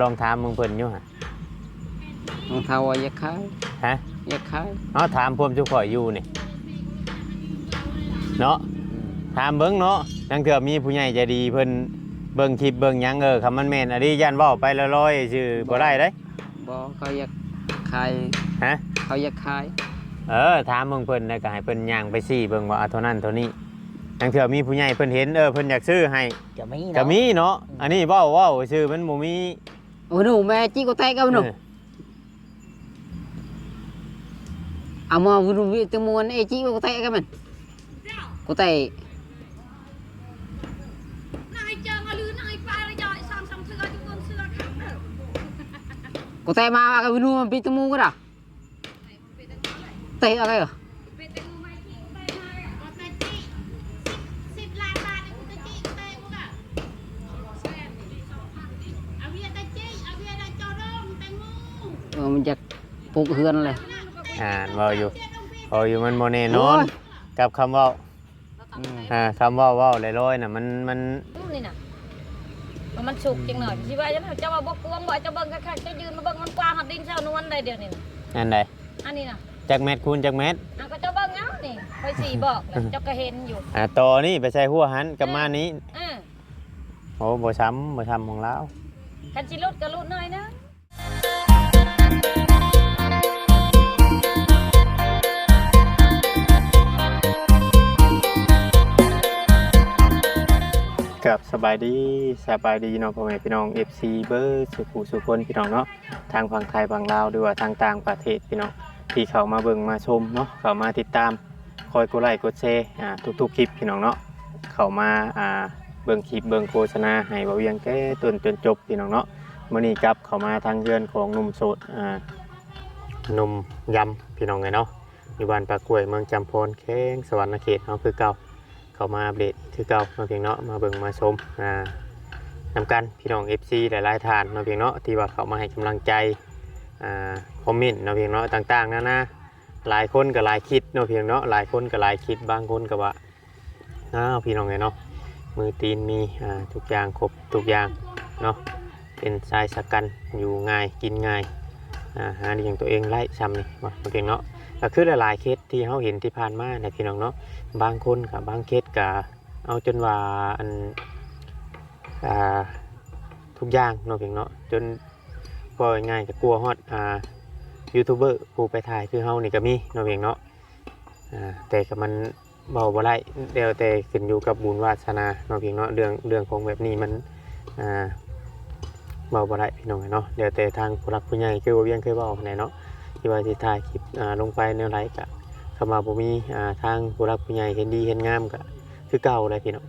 ลองถามมึงเพิ่นอยู่ฮะรองเท้าอยากขายฮะอยากขายเอาถามพวกจุข่อยอยู่นี่เนาะถามเบิ่งเนาะนั่งเถื่อมีผู้ใหญ่ใจดีเพิ่นเบิ่งคลิปเบิ่งหยังคำมันแม่นอันนี้ย่านเว้าไปลอยๆชื่อบ่ได้เด้บ่เขาอยากขายฮะเขาอยากขายถามเบิ่งเพิ่นแล้วก็ให้เพิ่นย่างไปซี่เบิ่งว่าเท่านั้นเท่านี้นั่งเถื่อมีผู้ใหญ่เพิ่นเห็นเพิ่นอยากซื้อให้ก็มีเนาะอันนี้เว้าชื่อมันบ่มีโอ้หนูแม่จี้ก็แตกเอาหนูเอามาวุ่นวิ่งตะมวนจี้ก็แตกกันมันก็แตกก็แต่มาcái vinu mà bị temu cái đó tệ ở cái à mình chặt phục hươn này vàoอยู่มันโมเนนอนกับคำว่าคำว่าลอยๆน่ะมันนี่น่ะมันสุกจังหน่อยสิว่าจะมาบ่กวงบ่จะเบิ่งคักๆจะยืนมาเบิ่งมันกว้างหัดดินเช้านวลได้เดี๋ยวนี้อันใดอันนี้น่ะจักเม็ดคูณจักเม็ดก็จะเบิ่งเนาะนี่ค่อย4บอกแล้วเจ้าก็เห็นอยู่ต่อนี่ไปใส่หัวหันกับมานี้โอ้บ่ช้ำของเราคันสิลุดก็ลุดหน่อยนะกับสบายดีเนาะพ่อแม่พี่น้อง FC เบอร์สุคนพี่น้องเนาะทางฝั่งไทยฝั่งลาวหรือว่าทางต่างประเทศพี่น้องที่เข้ามาเบิ่งมาชมเนาะเข้ามาติดตามคอยกดไลค์กดแชร์ทุกคลิปพี่น้องเนาะเข้ามาเบิ่งคลิปเบิ่งโฆษณาให้บ่เวียงแก่ต้นจนจบพี่น้องเนาะมื้อนี้กลับเข้ามาทางเรือนของหนุ่มโสดหนุ่มยำพี่น้องไงเนาะอยู่บ้านปากกล้วยเมืองจำพรแข้งสวรรณเขตเนาะคือเก่าเข้ามาอัปเดตคือเก่าเพียงเนาะมาเบิ่งมาชมนำกันพี่น้อง FC หลายๆท่านเพียงเนาะที่ว่าเข้ามาให้กำลังใจคอมเมนต์เพียงเนาะต่างๆนะหลายคนก็หลายคิดเพียงเนาะหลายคนก็หลายคิดบางคนก็ว่าพี่น้องไงเนาะมือตีนมีทุกอย่างครบทุกอย่างเนาะเป็นสายสกันอยู่ง่ายกินง่ายหาอย่างตัวเองไล่ซ้ำนี่เพียงเนาะก็คือหลายๆเคสที่เขาเห็นที่ผ่านมาเนี่ยพี่น้องเนาะบางคนกับบางเคสกับเอาจนว่าทุกอย่างเนาะพี่น้องจนพอง่ายกับกลัวฮอตยูทูบเบอร์ผู้ไปถ่ายคือเฮานี่ก็มีเนาะพี่น้องแต่กับมันเบาบ่ได้เดี๋ยวแต่ขึ้นอยู่กับบุญวาสนาเนาะพี่น้องเรื่องของแบบนี้มันเบาบ่ได้พี่น้องเนาะเดี๋ยวแต่ทางผู้รักผู้ใหญ่คือว่าเวียงเคยบอกไหนเนาะที่ว่าสิถ่ายคลิปลงไปแนวไรกะเข้ามาบ่มีทางผู้รักผู้ใหญ่เห็นดีเห็นงามกะคือเก่าเลยพี่น้อง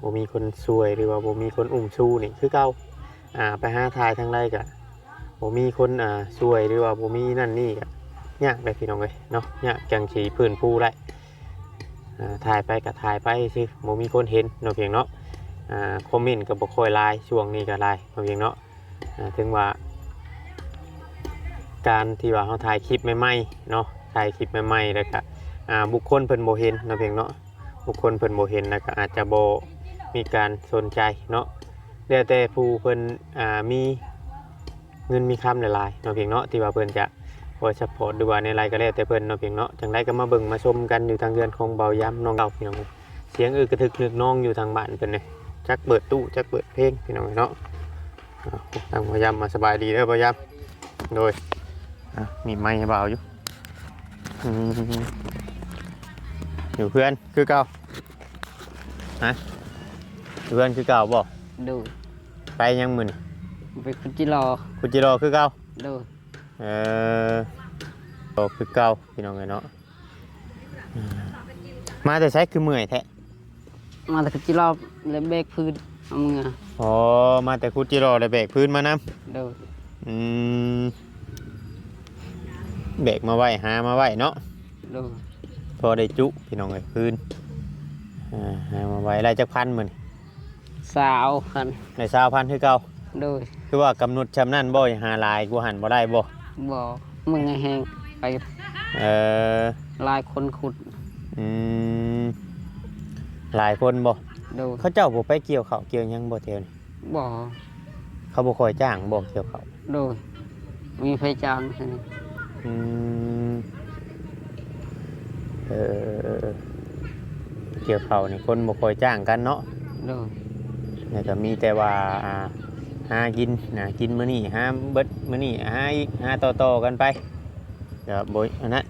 บ่มีคนสวยหรือว่าบ่มีคนอุ้มชูนี่คือเก่าไปหาถ่ายทางไรกะบ่มีคนสวยหรือว่าบ่มีนั่นนี่กะยากเลยพี่น้องเลยเนาะยากจังสิพื้นผู้ได้ถ่ายไปกะถ่ายไปสิบ่มีคนเห็นเนาะเพียงเนาะคอมเมนต์ก็บ่ค่อยไลน์ช่วงนี้ก็ไลน์เพียงเนาะถึงว่าการที่ว่าเขาถ่ายคลิปใหม่ๆเนาะถ่ายคลิปใหม่ๆแล้วก็บุคคลเพิ่นโบเห็นเนาะเพียงเนาะบุคคลเพิ่นโบเห็นแล้วก็อาจจะโบมีการสนใจเนาะแล้วแต่ผู้เพิ่นมีเงินมีคำหลายๆเนาะเพียงเนาะที่ว่าเพิ่นจะคอยซัพพอร์ตดูว่าในไลน์ก็แล้วแต่เพิ่นเนาะเพียงเนาะจังไรก็มาเบิ่งมาชมกันอยู่ทางเรือนของเบาย้ำน้องเก่าพี่น้องเสียงกระทึกนึกน้องอยู่ทางบ้านเพิ่นเลยจักเปิดตู้จักเปิดเพลงพี่น้องเนาะทางเบาย้ำมาสบายดีเด้อเบาย้ำโดยมีไม้เบาอยู่อยู่เพื่อนคือเก่าอยู่เพื่อนคือเก่าบ่ดูไปยังมื้อนี่ไปคุจิรอคือเก่าดูคือเก่าพี่น้องเนาะมาแต่ใช้คือเมื่อยแท้มาแต่คุจิรอเลยเบรกพื้นเอามือมาแต่คุจิรอเลยเบรกพื้นมานำดูเบรกมาไว้หามาไว้เนาะพอได้จุพี่น้องเลยพื้นหามาไว้ไรจักพันเหมือน20,000ใน20,000คือเก่าดูคือว่ากำหนดชำนั่นบ่หาลายกูหันบ่ได้บ่มึงไงแหงไปลายคนขุดหลายคนบ่ดูเขาเจ้าบ่ไปเกี่ยวเขาเกี่ยวยังบ่เท่านี่บ่ เขาบ่ค่อยจ้างบ่เกี่ยวเขาว โดยมีไฟจางซั่นนี่ อืมเออเกี่ยวเขาวนี่คนบ่ค่อยจ้างกันเนาะ โดย นี่ก็มีแต่ว่าหากินนะกินมื้อนี้หาเบิดมื้อนี้หาอีกหาต่อๆกันไปก็บ่อันนั้น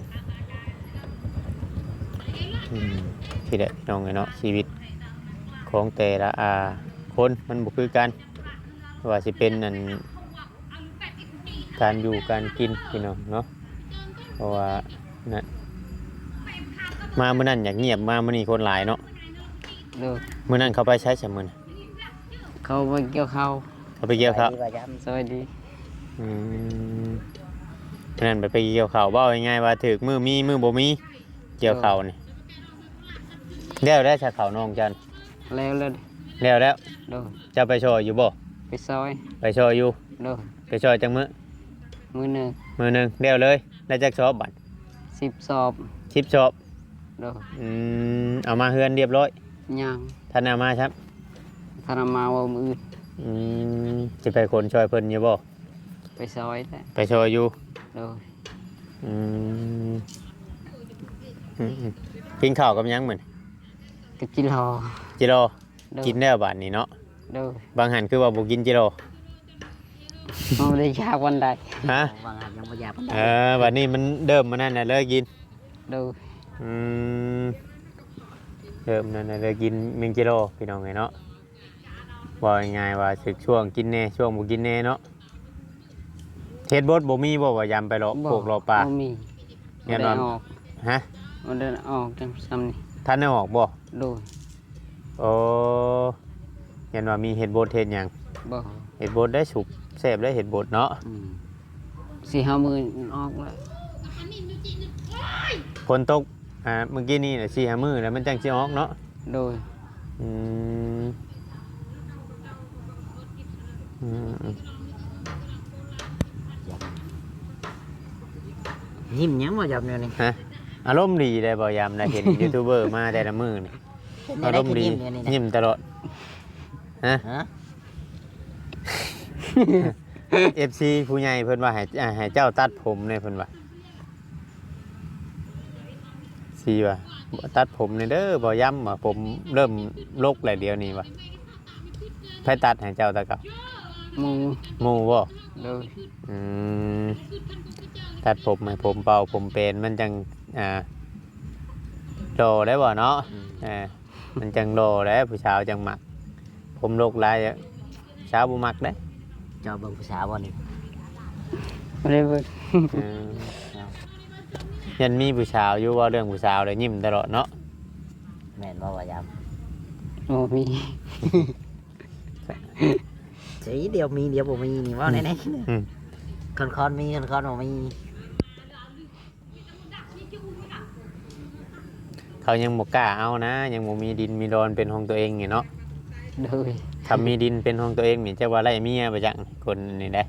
ที่ได้น้องไงเนาะชีวิตของแต่ละคนมันบ่คือกันว่าสิเป็นนั่นการอยู่การกินพี่น้องเนาะเพราะว่านั่นมามื้อนั้นอยากเงียบมามื้อนี้คนหลายเนาะ โดย มื้อนั้นเขาไปใช้สมื้อน่ะ เขาไปเกี่ยวข้าว เขาไปเกี่ยวข้าว สวัสดี นั่นไปเกี่ยวข้าวเว้าง่ายๆว่าถึกมือมีมือบ่มีเกี่ยวข้าวนี่แล้วได้ชาข้าวน้องจัน แล้วเลย แล้ว โดย จะไปช่วยอยู่บ่ ไปซอย ไปช่วยอยู่ โดย ไปช่วยจังมื้อ มือหนึ่ง มื้อหนึงแล้วเลยได้จักสอบบัด 10 สอบ 10สอบ โดย เอามาเฮือนเรียบร้อย ย่าง ท่านเอามาครับ ธนามาว่ามืออื่น สิไปคนช่วยเพิ่นอยู่บ่ ไปซอยแต่ ไปช่วยอยู่ โดย อืมกินข้าวกับหยังมื้อ ก็จิรอ จิโร่ โดย กินแล้วบัดนี้เนาะ โดย บางหันคือว่าบ่กินจิโร่ มันไม่ได้ยากวันใด ฮะ บางอันยังไม่ยากวันใด วันนี้มันเดิมมันนั่นน่ะเลยกิน โดย เดิมนั่นน่ะเลยกิน1กิโลพี่น้องไงเนาะว่าง่ายๆว่าสึกช่วงกินแน่ช่วงบ่กินแน่เนาะเฮ็ดบดบ่มีบ่ว่ายำไปหรอกพวกรอปลา บ่มี เงี้ มั ย น น ได้ อน ออก ฮะ มันได้ออกจังซ้ำนี่ ท่านได้ออกบ่ โดย โอ้เห็นว่ามีเฮ็ดบดเฮ็ดหยัง บ่ เฮ็ดบดได้สุกแซ่บได้เฮ็ดบดเนาะ 4-5 มื้อออกแล้ว ฝนตกเมื่อกี้นี่น่ะ4-5มื้อแล้วมันจังสิออกเนาะ โดย อืมอืม ยิ้มหยังบ่จับเนี่ยนี่ ฮะอารมณ์ดีได้บ่ยามได้เห็น ยูทูบเบอร์มาแต่ละมื้อนี่อารมณ์ดียิ้มตลอดฮะ FC ผู้ใหญ่เพิ่นว่าให้เจ้าตัดผมเนี่ยเพิ่นว่าสิว่าบ่ตัดผมนี่เด้อบ่ย้ำว่าผมเริ่มรกแล้วเดี๋ยวนี้ว่าไผตัดให้เจ้าตะกับ หมู หมู่บ่ โดย อืมตัดผมให้ผมเป่าผมเป็นมันจังโดได้บ่เนาะมันจังโดได้ผู้สาวจังมักผมรกหลายสาวบ่มักเด้ เจ้าเบิ่งผู้สาวบ่นี่บ่ได้เบิ่ง ยันมีผู้สาวอยู่ว่าเรื่องผู้สาวเลยยิ้มตลอดเนาะ แม่นบ่ว่ายามโอ้มีสีเดียวมีเดียวบ่มีนี่ว่าแน่ๆคอนมีคอนบ่มี เขายังบ่กล้าเอานะ ยังบ่มีดินมีดอนเป็นของตัวเองนี่เนาะ โดย ถ้ามีดินเป็นของตัวเองนี่จะว่าไล่เมียไปจังคนนี่ได้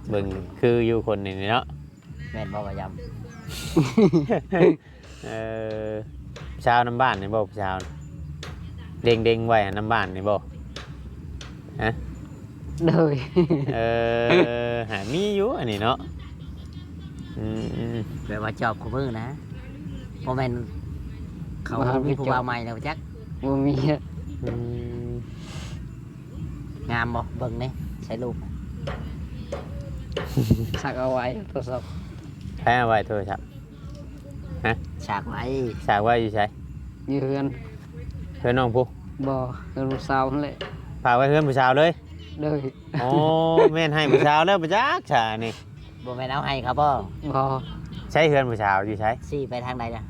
เบิ่งคืออยู่คนนี่เนาะ แม่นบ่ว่ายาม ชาวน้ำบ้านนี่บ่ชาวเด้งๆไว้น้ำบ้านนี่บ่ฮะ โดย หามีอยู่อันนี้เนาะแปลว่าจอบของมือนะบ่แม่นเขามีผู้บ่าวใหม่แล้วจักบ่มีงามบ่เบิ่งนี่ใช้รูปสักเอาไว้โทรศัพท์ แพ้ไว้โทรศัพท์ฮะ ฉากไว้ สากไว้อยู่ใช้ อยู่เฮือน เพื่อนน้องผู้ บ่เฮือนลูกสาวนั่นแหละ ฝากไว้เพื่อนผู้สาวเลย โดย โอ้แม่นให้ผู้สาวแล้วบ่จักฉานี่ บ่แม่นเอาให้ครับบ่บ่ ใช้เพื่อนผู้สาวอยู่ใช้ สิไปทางใดล่ะ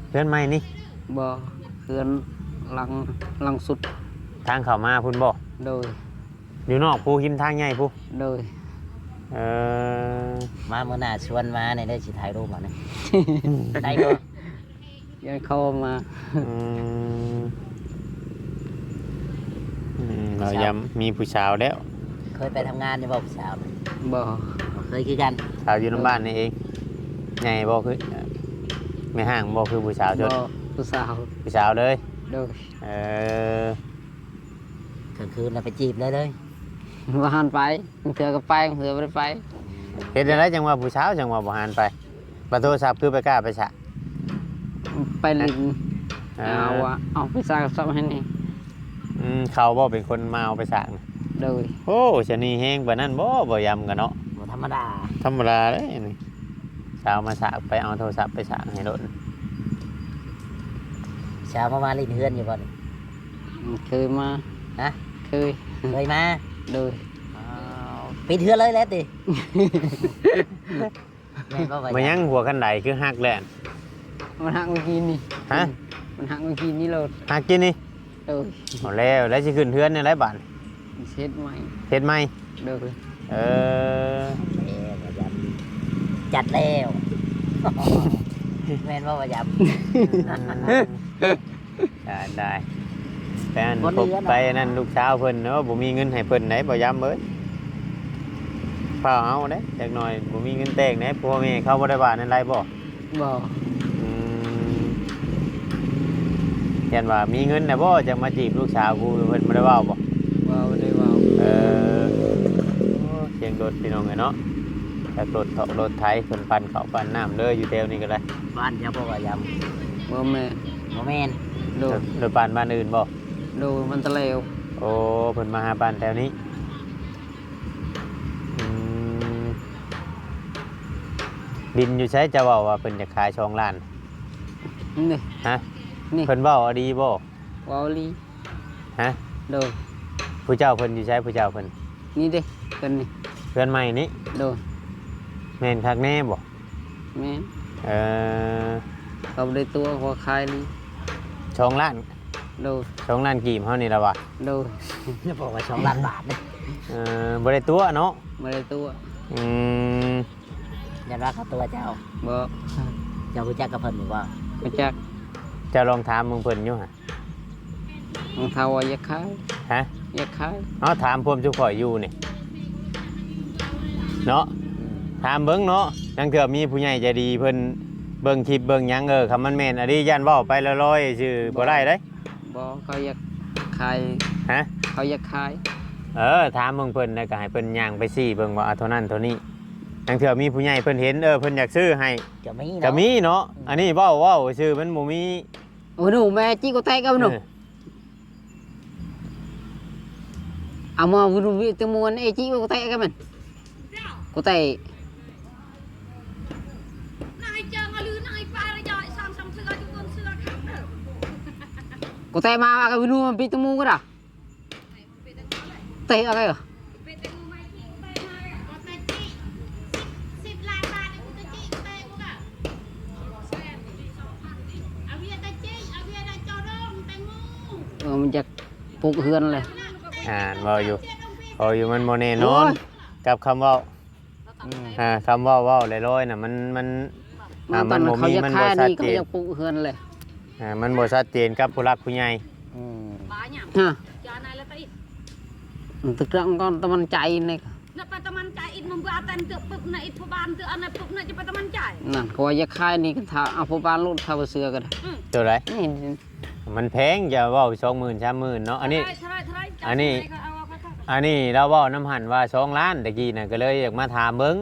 เพื่อนใหม่นี่ บ่เฮือนหลังสุด ทางเข้ามาพุ่นบ่ โดย อยู่นอกผู้หิมทางใหญ่ผู้ โดย มาเมื่อหน้าชวนมาในได้สิถ่ายรูปมาเนี่ย ได้ก็ อยังเข้ามา เราย้ำมีผู้สาวแล้ว เคยไปทำงานอยู่บ่ผู้สาว บ่ เคยคือกัน สาวอยู่ในบ้านนี่เองใหญ่บ่คือไม่ห่างบ่คือผู้สาวจน บ่ผู้สาว ผู้สาวเลย โดย กลางคืนเราไปจีบเลยเลย อ บ่หันไปบางเทื่อก็ไปบางเทื่อบ่ได้ไป เฮ็ดจังไดจังว่าผู้เช้าจังว่าบ่หันไปบ่โทรศัพท์คือไปกล้าไปซะ ไปลินเอาไปสร้างซับให้นี่ เขาบ่เป็นคนมาเอาไปสร้างน่ะ โดย โอ้ชะนีแฮงปานนั้นบ่ยำกันเนาะ บ่ธรรมดา ธรรมดาเด้นี่เช้ามาสร้างไปเอาโทรศัพท์ไปสร้างให้รถ เช้ามาลิ้นเฮือนอยู่บ่นี่ เคยมา ฮะ เคย เคยมา โดย อ้าวปิดเฮือนเลยแล้วติแม่นบ่ว่า มายังหัวคันใดคือฮักแล่น มันหักเมื่อกี้นี่ ฮะ มันหักเมื่อกี้นี่โลด ฮักกินนี่ โดย เอาแล้วสิขึ้นเทือนนี่หลายบาท เช็ดใหม่ เฮ็ดไหม โดย เออ แม่บ่ยำจัดแล้วแม่นบ่ว่าไยด้ไปอัน บ่เหลือเนาะ ไปนั่นลูกสาวเพิ่นเนาะบ่มีเงินให้เพิ่นไหนบ่ย้ำเอ้ยเปล่าเอาเด้จักหน่อยบ่มีเงินแต่งไหนพ่อแม่เขาบ่ได้ว่านั่นไรบ่ บ่ อืมยันว่ามีเงินน่ะบ่จังมาจีบลูกสาวกูเพิ่นบ่ได้เว้าบ่ บ่ได้เว้า เออเสียงรถพี่น้องไงเนาะจากรถเถาะรถไถเพิ่นปั่นข้าวปั่นน้ำเลยอยู่แถวนี้ก็ได้ ำบ้านเจ้าบ่ว่าย บ่แม่ ำบ่แม่น โดย รถปั่นบ้านอื่นบ่ โดยมันตะเลว โอ้เพิ่นมาหาปั่นแถวนี้อืมดินอยู่ใช้จะเว้าว่าเพิ่นจะขายช่องล้าน นี่ ฮะ นี่ เพิ่นเว้าเอาดีบ่ เว้าลี ฮะ โดย ผู้เจ้าเพิ่นอยู่ใช้ผู้เจ้าเพิ่น นี่เด้เพิ่นนี่ เพื่อนใหม่นี้ โดย แม่นคักแน่บ่ แม่น เออ เขาบ่ได้ตัวหัวคายลี ช่องล้าน โดย ช่องล้านกีบเฮานี่ล่ะว่ะ โดย จะบอกว่า2ล้านบาทนี่ บ่ได้ตัวเนาะ บ่ได้ตัว อืม ยันว่าเขาตัวเจ้า บ่ เจ้ารู้จักกับเพิ่นบ่ว่า รู้จัก จะลองถามมึงเพิ่นอยู่ฮะ รองเท้าว่าอยากขาย ฮะ อยากขาย เอาถามพวมจุข่อยอยู่นี่เนาะถามเบิ่งเนาะนังเถื่อมีผู้ใหญ่ใจดีเพิ่นเบิ่งคลิปเบิ่งหยังคำมันแม่นอันนี้ย่านเว้าไปละร้อยชื่อบ่ได้เด้ บ่เขาอยากขาย ฮะ เขาอยากขาย ถามเบิ่งเพิ่นแล้วก็ให้เพิ่นย่างไปซี่เบิ่งว่าเอาเท่านั้นเท่านี้นังเถื่อมีผู้ใหญ่เพิ่นเห็นเพิ่นอยากซื้อให้ จะมี ก็ เนาะ มีเนาะอันนี้เว้าชื่อมันบ่มี โอ้หนูแม่จี้ก็แตกกับหนู เอามาวุ้นวิตมวนไอ้จี้ก็แตกกับมันก็แตก นายเจอมาลือนายปลาระยอยสามสามเสือจุกนเสือขังเด้อ ก็แตกมากับวุ้นมันปีตมูก็ได้แตกอะไรเหรอ เป็นแต่งูไม้ขี้ไปมาอ่ะก็แต่จี้10 ล้านบาทเนี่ยกูจะจี้กูแต่กูก็แซ่บนี่2,000เอาเวียแต่จี้เอาเวียได้เจ้าดงแต่งู มันจะปลุกเฮือนเลย เว้าอยู่มันบ่แน่นอนกับคำเว้าคำเว้าลอยๆน่ะมันมันตอนเขาอยากขายนี่เขาอยากปลุกเฮือนเลย มันบ่ชัดเจนกับผู้รักผู้ใหญ่ บ้าหยัง ฮะ จานายแล้วตะอิด ตึกเรื่องก็ตะมันใจนี่ nak teman cai it membuatan tu pup nak it puban tu anak pup nak cepat teman cai นั่นเขาอยากขายนี่ก็ถ้าเอาพบ้านลูกถ้าเสือก็ได้ ตัวไร นี่ มันแพงอย่าเว้า20,000 30,000เนาะอันนี้ Terai. อันนี้เราเว้าน้ำหันว่า2 ล้านตะกี้น่ะก็เลยอยากมาถามเบิ่ง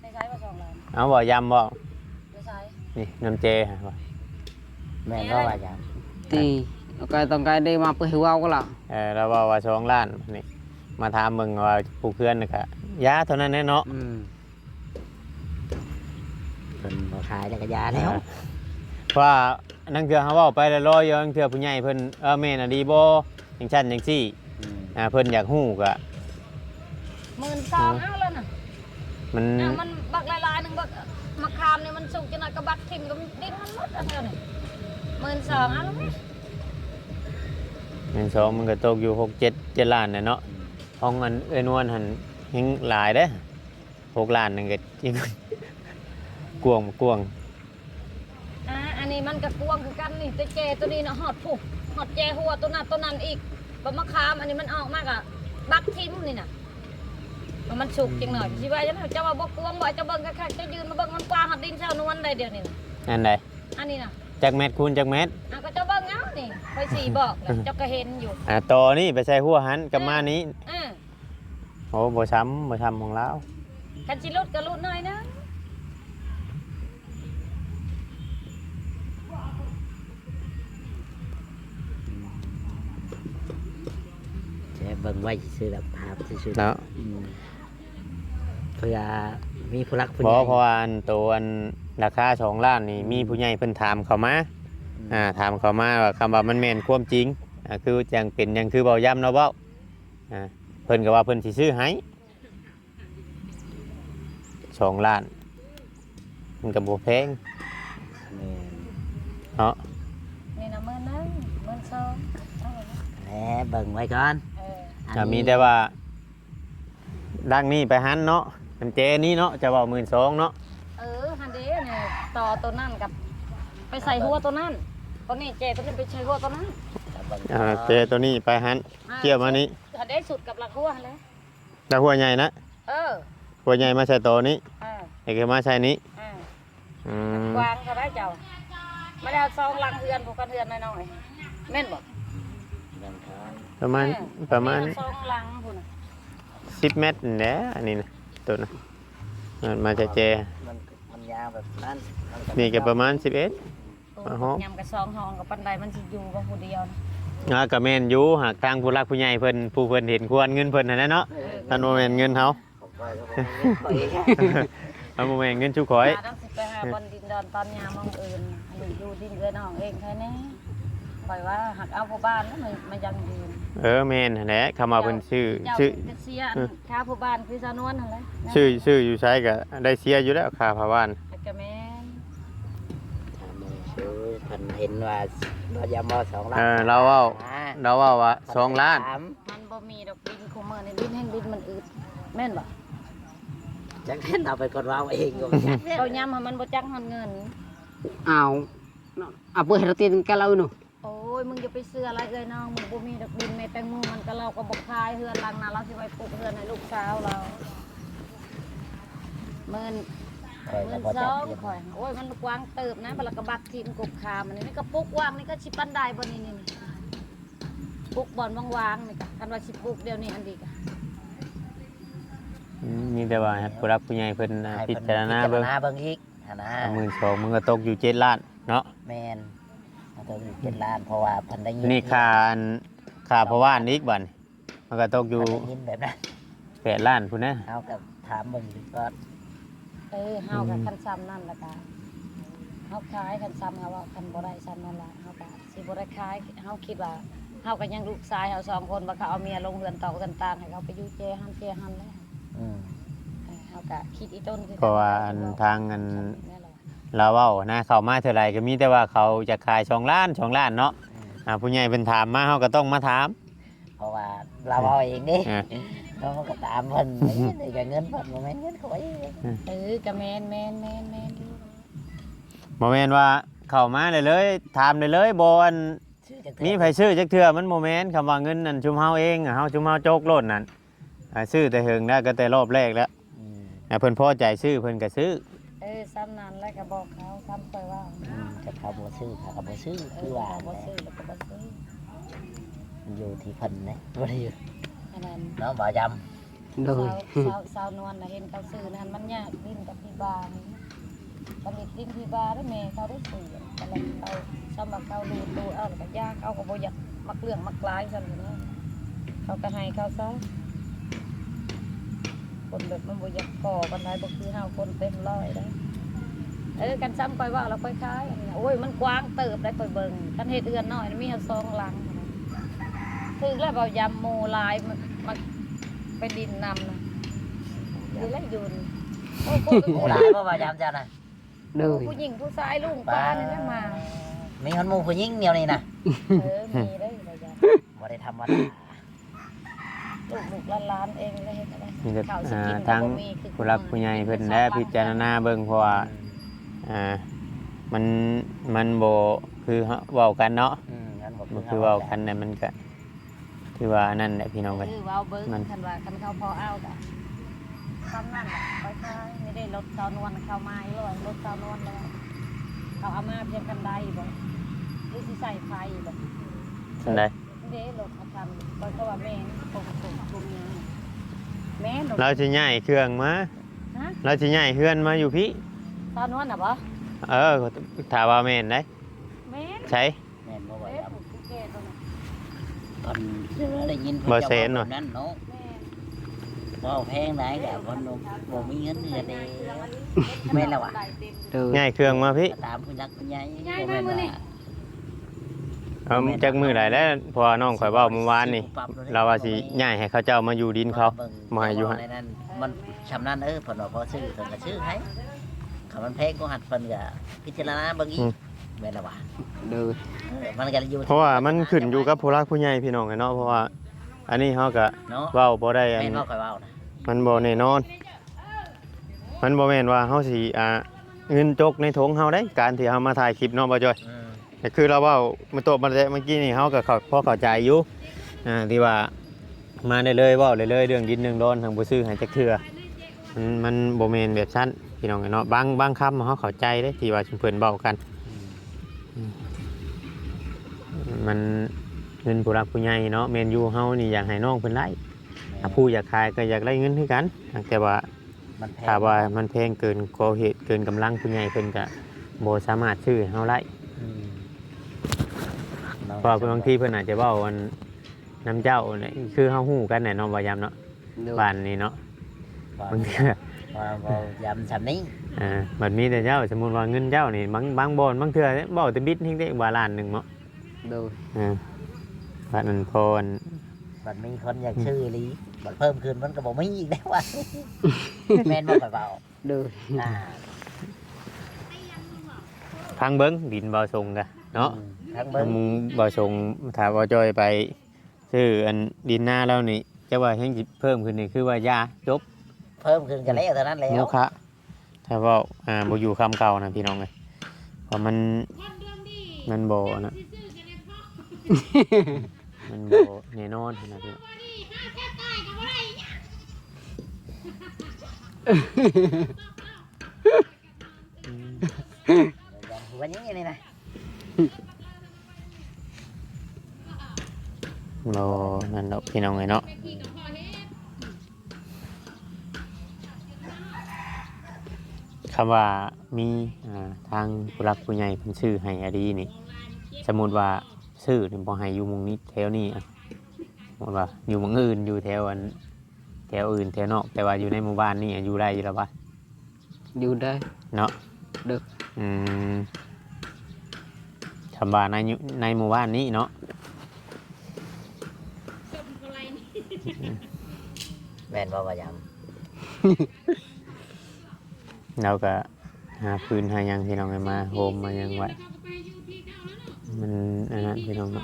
Đây sai vào sòng lần. เอาบ่ย้ำบ่ Đây sai. นี่น้ำเจฮะว่า แม่นบ่ว่าหยัง ตีเอาไก่ต้องไก่ได้มาเพื่อให้ว้าวก็ล่ะ เราเว้าว่า2 ล้านนี่มาถามเบิ่งว่าผู้เพื่อนน่ะก็ยาเท่านั้นแน่เนาะ เพิ่นบ่ขายแล้วก็ยาแล้ว เพราะว่านั่นคือเฮาเว้าไปแล้วรอยอยู่นั่นคือผู้ใหญ่เพิ่นแม่นอะดีบ่จังซั่นจังซี่เพิ่นอยากฮู้ก็ 12,000 เอาแล้วน่ะ มัน มันบักลายๆนึงบักมะขามนี่มันสุกจังได๋ก็บักทิ่มก็ดินมันหมดอันนี้12,000เอาแล้วมั้ย เงินสองมันก็ตกอยู่6-7 ล้านน่ะเนาะห้องอันนวลหันยังหลายเด้6 ล้านนึงก็จริงกวง อันนี้มันก็กวงคือกันนี่แต่แจตัวนี้น่ะฮอดผู้ฮอดแจหัวตัวนั้นอีกบ่มะขามอันนี้มันออกมากอ่ะบักทิ่มนี่น่ะมันสุกจังหน่อยสิว่าจังเจ้าว่าบ่กวงบ่เจ้าเบิ่งคักๆเจ้ายืนมาเบิ่งมันกว้างฮอดดินเช้านวลได้เดี๋ยวนี้ อันใด อันนี้น่ะ จักเม็ดคูณจักเม็ด ก็เจ้าเบิ่งเอานี่ไปสีบอกแล้วเจ้าก็เห็นอยู่ ต่อนี่ไปใส่หัวหันกับมานี้ เออ อ้บ่ช้ำของเรา คันสิลุดก็ลุดหน่อยนะ แค่เบิ่งไว้ซื่อๆแบบภาพซื่อๆ แล้ว เพื่อมีผู้รักผู้ บ่ ใหญ่ เพราะว่าอันตัวอันราคา2ล้านนี่มีผู้ใหญ่เพิ่นถามเข้ามาถามเข้ามาว่าคำว่ามันแม่นความจริงคือจังเป็นยังคือเว้าย้ำเนาะเว้าเพิ่นก็ว่าเพิ่นสิซื้อให้2ล้านมันก็บ่แพงเนาะ นี่นะมื้อนึงมื้อสองเอาไว้นะ แหมเบิ่งไว้ก่อน เออ มีแต่ว่าดังนี้ไปหันเนาะมันเจนี้เนาะจะเว้า12,000เนาะ หันเด้เนี่ยต่อตัวนั่นกับไปใส่หัวตัวนั่นตัวนี้เจตัวนี้ไปใส่หัวตัวนั้น เจตัวนี้ไปหันเกี่ยวมานี้ หันเด้สุดกับหลักหัวหั่นแหล้ว แล้วหัวใหญ่นะ เออ หัวใหญ่มาใส่ตัวนี้ อ่า ไอ้ก็มาใส่นี้ อ่า อืม วางก็ได้เจ้าไม่ได้เอาซองลังเฮือนพวกกันเฮือนน้อยๆแม่นบ่ ประมาณ ซองลังพุ่นน่ะ 10 เมตรนี่แหละอันนี้นะตัวนะมันมาจากเจ มันยาวแบบนั้น นี่ก็ประมาณ11 โอ้ยำกับซองห้องกับปันไดมันสิอยู่กับผู้เดียวนะ ก็แม่นอยู่หากทางผู้รักผู้ใหญ่เพิ่นผู้เพิ่นเห็นควรเงินเพิ่นนั่นแหละเนาะท่านบ่แม่นเงินเฮา เอาบ่แม่นเงินชุข่อย ตาต้องสิไปหาบนดินดอนตอนยามมองอื่นอันนี้อยู่ดินเรือนห้องเองแค่นี้ปล่อยว่าหักเอาผู้บ้านแล้วมันยังยืน แม่นนั่นแหละคำว่าเพิ่นชื่อ เจ้า ชื่อ จะเสียอันค้าผู้บ้านคือสาวนวลนั่นแหละ ชื่ออยู่ใช้ก็ได้เสียอยู่แล้วค่าพาบ้าน แต่ก็แม่น ชื่อเพิ่นเห็นว่าบ่ยามบ่2ล้าน เราเว้าว่า2ล้าน มันบ่มีดอกดินคุมเมอร์ในดินแห่งดินมันอืดแม่นบ่ จังเห็นเอาไปคนเว้าเองก็จัก เขาย้ำให้มันบ่จักหอนเงิน เอาเปิดให้เราตีนกันเราหนู โอ้ยมึงจะไปเสื้ออะไรเอ้ยน้องมึงบ่มีดอกดินแม่แตงโมมันก็เราก็บ่คายเฮือนหลังน่ะเราสิไปปลูกเฮือนให้ลูกสาวเราหมื่น ข่อยก็ เงิน บ่ ซ จัก อง เรียน ข่อยโอ้ยมันกว้างเติบนะบลากระบักทีมกบคามันนี่ก็ปุกวางนี่ก็ชิปันได้บนนี่ปุกบอลวางๆนี่ก็คันว่าสิปุกเดี๋ยวนี้อันดีก็ มีแต่ว่าผู้รักผู้ใหญ่เพิ่น ให้ พิ เพิ่น จารณาเบิ่ง เบิ่งอีกหั่นนะ 12,000มันก็ตกอยู่7ล้านเนาะ แม่นมันต้องอยู่7ล้านเพราะว่าเพิ่นได้ยิน นี่ค่าเพราะว่าอีกบัดนี่มันก็ตกอยู่ เพิ่นได้ยินแบบนั้น 8ล้านพุ่นนะ เฮากับถามเบิ่งก็ เฮากับคันซ้ำนั่นละกันเฮาขายคันซ้ำเฮาว่าคันบ่ได้ซ้ำนั่นละเฮาก็สิบ่ได้ขายเฮาคิดว่าเฮาก็ยังลูกชายเฮา2คนว่าเขาเอาเมียลงเรือนต่อกันตางให้เขาไปอยู่เจหันแล้ว อืม เฮาก็คิดอีต้นคือ เพราะว่าทางเราเว้านะเข้ามาเท่าไหร่ก็มีแต่ว่าเขาจะขาย2ล้านเนาะผู้ใหญ่เพิ่นถามมาเฮาก็ต้องมาถาม เพราะว่าเราเอาเองนี่ อ่า เราก็ตามเพิ่นนี่ก็เงินเพิ่นบ่แม่นเงินข่อย ก็แม่นบ่แม่นว่าเข้ามาเลยถามเลยบ่อัน ชื่อจัก มีไผซื้อจักเทื่อมันบ่แม่นคำว่าเงินนั่นชุมเฮาเองเฮาชุมเฮาโจกโลดนั่นซื้อแต่เฮิงได้ก็แต่รอบแรกแล้วเพิ่นพอใจซื้อเพิ่นก็ซื้อ ซ้ำนั้นแล้วก็บอกเขาซ้ำไปว่า จะเขาบ่ซื้อเขาก็บ่ซื้อคือว่า บ่ซื้อแล้วก็บ่ซื้อ อยู่ที่เพิ่นนะบ่ได้อยู่ อันนั้น เนาะบ่จำ โดย สาวนวลน่ะเห็นเขาซื้อนั้นมันยากดินกับพี่บางผลิตดินพี่บาได้แม่เขาได้ซื้อก็เลยเขาสำหรับเขาดูตัวเอาแล้วก็ยากเอาก็บ่อยากมักเรื่องมักลายซั่นนะเขาก็ให้เขาซะคนแบบมันบ่อยากก่อปานใดบ่คือเฮาคนเต็มร้อยได้กันซ้ำไปว่าเราค่อยคายโอ้ยมันกว้างเติบได้ค่อยเบิ่งคันเฮ็ดเอื้อนน้อยมีเฮาซองหลังถึงแล้วเบายำโมลายมันไปดินนำนะอยู่แล้วยุนโอ้โห หมู่หลายบ่บ่จำจ้ะน่ะ โดย ผู้หญิงผู้ชายลุงป้านี่แหละมา มีคนหมู่ผู้หญิงเดียวนี่นะ มีได้เลยจ้ะ บ่ได้ธรรมดา ลูกๆหลานๆเองเลยเฮ็ดอะไร นี่ก็ ข้าวสิกิน ทาง ก็บ่มีคือ ผู้รักผู้ใหญ่เพิ่นได้พิจารณาเบิ่งเพราะว่ามันบ่คือเว้ากันเนาะ งั้นบ่ มันคือเว้ากันเนี่ยมันก็คือว่านั่นแหละพี่น้องกัน คือว่าเอาเบิ่งคันว่าคันเขาพอเอาก็ซ้ำนั่นแหละไปคายไม่ได้รถสาวนวลเข้ามาอีกเลยรถสาวนวลแล้วเขาเอามาเพียงกันได้บ่หรือสิใส่ไฟบ่ ซั่นใด เด้รถเขาทำก็ว่าแม่นี่ตรงนี้ แม่น เราสิย้ายเครื่องมา ฮะ เราสิย้ายเฮือนมาอยู่พี่ ตอนนั้นน่ะบ่ ถ้าว่าแม่นได้ แม่น ใช่ แม่นบ่ว่า เอ๊ะผมแก่ตอนนั้น ตอนได้ยิน บ่แสน เนาะ เนาะ นั้นเนาะ แม่น บ่แพงไหนแหละบ่มีเงินเดือนเด้แม่นแล้วว่ะ โดย ย้ายเครื่องมาพี่ ตามผู้รักผู้ใหญ่ ย้ายมามื้อนี้ จักมื้อใดแล้วเพราะว่าน้องข่อยเว้าเมื่อวานนี่เราว่าสิย้ายให้เขาเจ้ามาอยู่ดินเขา มาให้อยู่หั่น ในนั้นมันชำนาญเพิ่นว่าพอซื้อเพิ่นก็ซื้อให้คันมันแพงก็หัดเพิ่นก็พิจารณาเบิ่งอีกแม่นแล้วว่ะ โดย มันก็อยู่ เพราะว่ามันขึ้นอยู่กับผู้รักผู้ใหญ่พี่น้องกันเนาะเพราะว่าอันนี้เขาก็ เนาะ เว้าบ่ได้อัน แม่นบ่ค่อยเว้านะ มันบ่แน่นอน มันบ่แม่นว่าเฮาสิเงินจกในถุงเฮาได้การที่เฮามาถ่ายคลิปเนาะบ่จ้อย อืม แต่คือเราเว้ามาโตมาแต่เมื่อกี้นี่เฮาก็พอเข้าใจอยู่ที่ว่ามาได้เลยเว้าได้เลยเรื่องดินเรื่องร้อนทางบ่ซื้อให้จักเทื่อมันบ่แม่นแบบนั้นพี่น้องกันเนาะบางคำเฮาเข้าใจเด้ที่ว่าชุมเพิ่นเว้ากัน มันเงินผู้รักผู้ใหญ่เนาะแมนยูเฮานี่อยากให้น้องเพิ่นไล่ผู้อยากขายก็อยากได้เงินคือกันแต่ว่า มันแพง ถ้าว่ามันแพงเกินกว่าเหตุเกินกำลังผู้ใหญ่เพิ่นก็บ่สามารถซื้อให้เฮาไล่ อืม เพราะว่าบางทีเพิ่นอาจจะเว้าวันน้ำเจ้าเนี่ยคือเฮาฮู้กันแหละเนาะว่ายามเนาะ โดย บ้านนี้เนาะ ว่า บางเทื่อ ว่าย้ำสำนี้ บัดมีแต่เจ้าสมมุติว่าเงินเจ้านี่บางบ่อนบางเทื่อเว้าแต่บิดเฮงได้ว่าล้านหนึงเนาะ โดย ว่านั้นพอ มันมีคนอยากชื่ออีหลีบัดเพิ่มขึ้นมันก็บอกไม่อีกแล้วว่ะ แม่นบอกเบา โดย ๆอ่า พังเบิ่งดินบ่ทรงกะเนาะ ทั้งเบิ้ง มึงบ่ส่งถามว่าจอยไปซื้ออันดินหน้าแล้วนี่จะว่าแห่งสิเพิ่มขึ้นนี่คือว่ายาจบ เพิ่มขึ้นกันแล้วเท่านั้นแล้ โม ว ฆะถ้าว่าบ่อยู่คำเก่านะพี่น้องเอ้ยเพราะมันบ่นะมันบ่แน่นอนนะพี่น้อง วันนี้นี่นะ เรานั่นเนาะพี่น้องเอ้ยเนาะคำว่ามีทางผู้รักผู้ใหญ่เพิ่นซื้อให้อดีนี่สมมุติว่าซื้อนี่บ่ให้อยู่หมุงนี้แถวนี้สมมุติว่าอยู่หมุงอื่นอยู่แถวอื่นแถวนอกแต่ว่าอยู่ในหมู่บ้านนี่อยู่ได้อยู่แล้วปะ อยู่ได้ เนาะ โดย คำว่าในหมู่บ้านนี้เนาะ แม่นบอกว่าย้ เราก็หาพื้นหาหยังที่น้องให้มาโฮมมาหยังไว้มันอันนั้นพี่น้องเน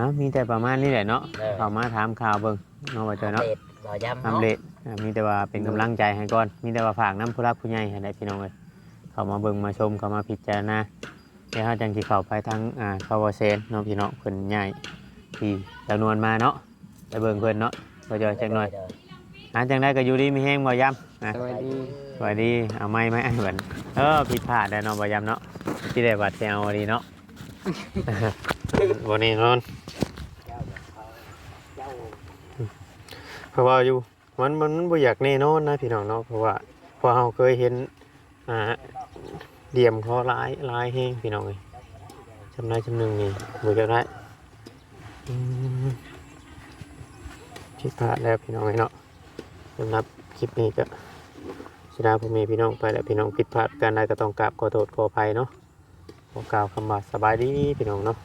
าะมีแต่ประมาณนี้แหละเนาะเข้ามาถามข่าวเบิ่งเนาะว่า ำ เจอเนาะ เด็ดบอกย้ำ อัป เนาะ เดตมีแต่ว่าเป็นกำลังใจให้ก่อนมีแต่ว่าฝากน้ำผู้รักผู้ใหญ่ให้ได้พี่น้องเลยเข้ามาเบิ่งมาชมเข้ามาพิจารณาเดี๋ยวเราจังสิเข้าไปทางเข้าวเซนเนาะพี่น้องเพิ่นใหญ่ที่จำนวนมาเนาะไปเบิ่งเพิ่นเนาะบ่จอยจักหน่อยจังได้ก็อยู่ดีมีแฮงบ่ย้ำ สวัสดี สวัสดีเอาไม้ไอ้เหมือนผิดพลาดได้เนาะบ่ย้ำเนาะที่ได้บัตรเอาดีเนาะ บ่แน่นอนเพราะว่าอยู่มันบ่อยากแน่นอนนะพี่น้องเนาะเพราะว่าพอเราเคยเห็นเดี่ยมเขาลายแห้งพี่น้องเลยจำได้จำหนึ่งนี่บ่จะได้ผิดพลาดแล้วพี่น้องเลยเนาะสำหรับคลิปนี้ก็สิดาพ่อแม่พี่น้องไปแล้วพี่น้องผิดพลาดการใดก็ต้องกราบขอโทษขออภัยเนาะขอกล่าวคำว่าสบายดีพี่น้องเนาะ